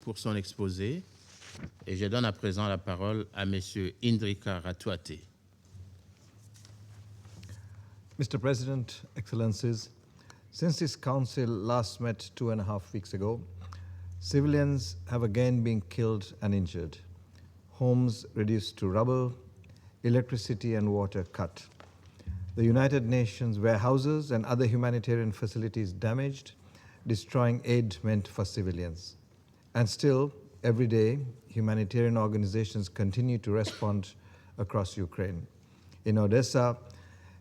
pour son exposé et je donne à présent la parole à M. Indrika Ratwatte. Mr. President, Excellencies, since this Council last met 2.5 weeks ago, civilians have again been killed and injured, homes reduced to rubble, electricity and water cut. The United Nations warehouses and other humanitarian facilities damaged, destroying aid meant for civilians. And still, every day, humanitarian organizations continue to respond across Ukraine. In Odessa,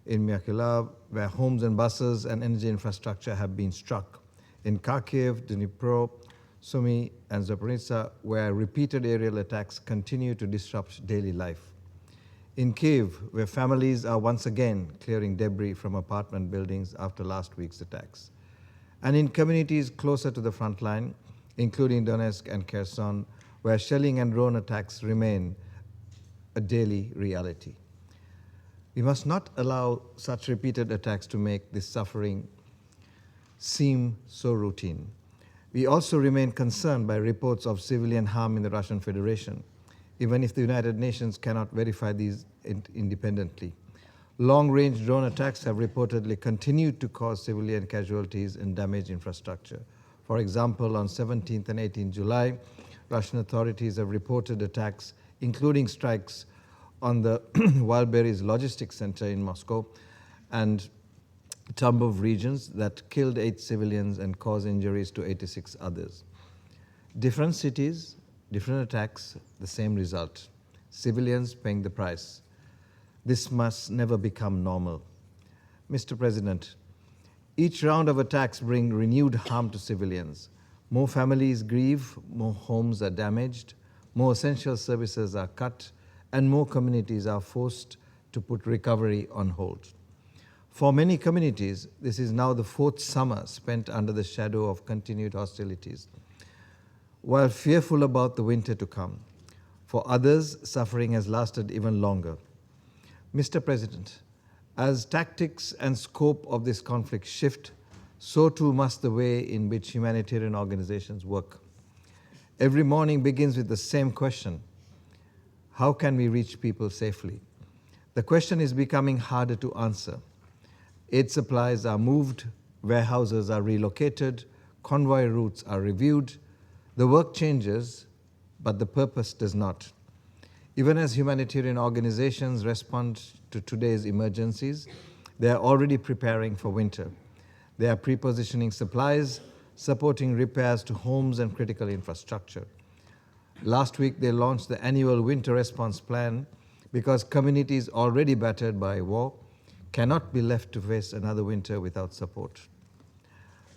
in Mykolaiv, where homes and buses and energy infrastructure have been struck. In Kharkiv, Dnipro, Sumy, and Zaporizhzhia, where repeated aerial attacks continue to disrupt daily life. In Kyiv, where families are once again clearing debris from apartment buildings after last week's attacks. And in communities closer to the front line, including Donetsk and Kherson, where shelling and drone attacks remain a daily reality. We must not allow such repeated attacks to make this suffering seem so routine. We also remain concerned by reports of civilian harm in the Russian Federation, even if the United Nations cannot verify these independently. Long-range drone attacks have reportedly continued to cause civilian casualties and damage infrastructure. For example, on 17th and 18th July, Russian authorities have reported attacks, including strikes on the Wildberries Logistics Center in Moscow and Tambov regions that killed 8 civilians and caused injuries to 86 others. Different cities, different attacks, the same result. Civilians paying the price. This must never become normal. Mr. President, each round of attacks bring renewed harm to civilians. More families grieve, more homes are damaged, more essential services are cut, and more communities are forced to put recovery on hold. For many communities, this is now the 4th summer spent under the shadow of continued hostilities, while fearful about the winter to come. For others, suffering has lasted even longer. Mr. President, as tactics and scope of this conflict shift, so too must the way in which humanitarian organizations work. Every morning begins with the same question: how can we reach people safely? The question is becoming harder to answer. Aid supplies are moved, warehouses are relocated, convoy routes are reviewed. The work changes, but the purpose does not. Even as humanitarian organizations respond to today's emergencies, they are already preparing for winter. They are pre-positioning supplies, supporting repairs to homes and critical infrastructure. Last week, they launched the annual winter response plan because communities already battered by war cannot be left to face another winter without support.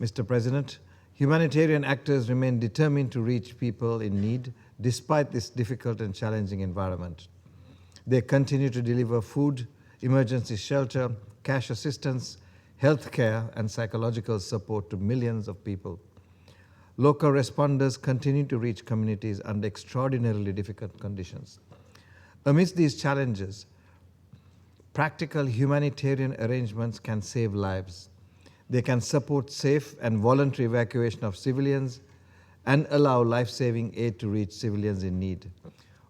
Mr. President, humanitarian actors remain determined to reach people in need despite this difficult and challenging environment. They continue to deliver food, emergency shelter, cash assistance, health care, and psychological support to millions of people. Local responders continue to reach communities under extraordinarily difficult conditions. Amidst these challenges, practical humanitarian arrangements can save lives. They can support safe and voluntary evacuation of civilians and allow life-saving aid to reach civilians in need.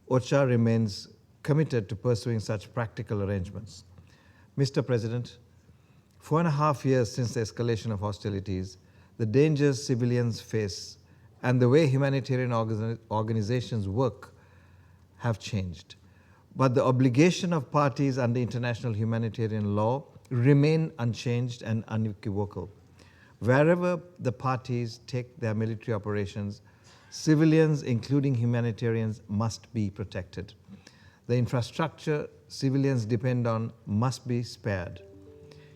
OCHA remains committed to pursuing such practical arrangements. Mr. President, 4.5 years since the escalation of hostilities, the dangers civilians face and the way humanitarian organizations work have changed. But the obligation of parties under international humanitarian law remain unchanged and unequivocal. Wherever the parties take their military operations, civilians, including humanitarians, must be protected. The infrastructure civilians depend on must be spared.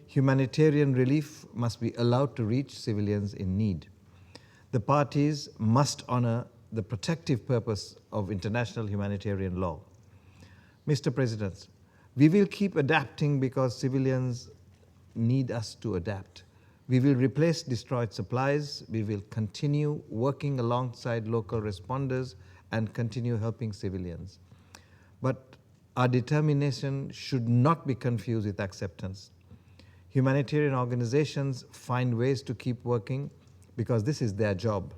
Humanitarian relief must be allowed to reach civilians in need. The parties must honor the protective purpose of international humanitarian law. Mr. President, we will keep adapting because civilians need us to adapt. We will replace destroyed supplies. We will continue working alongside local responders and continue helping civilians. But our determination should not be confused with acceptance. Humanitarian organizations find ways to keep working because this is their job.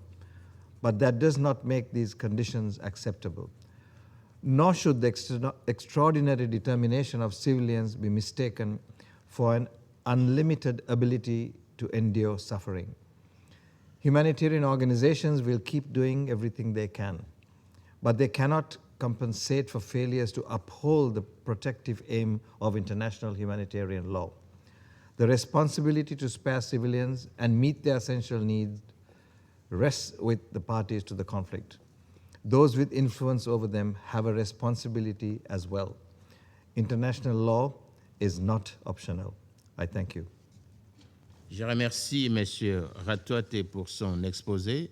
but that does not make these conditions acceptable. Nor should the extraordinary determination of civilians be mistaken for an unlimited ability to endure suffering. Humanitarian organizations will keep doing everything they can, but they cannot compensate for failures to uphold the protective aim of international humanitarian law. The responsibility to spare civilians and meet their essential needs rests with the parties to the conflict. Those with influence over them have a responsibility as well. International law is not optional. I thank you. Je remercie M. Ratwatte pour son exposé.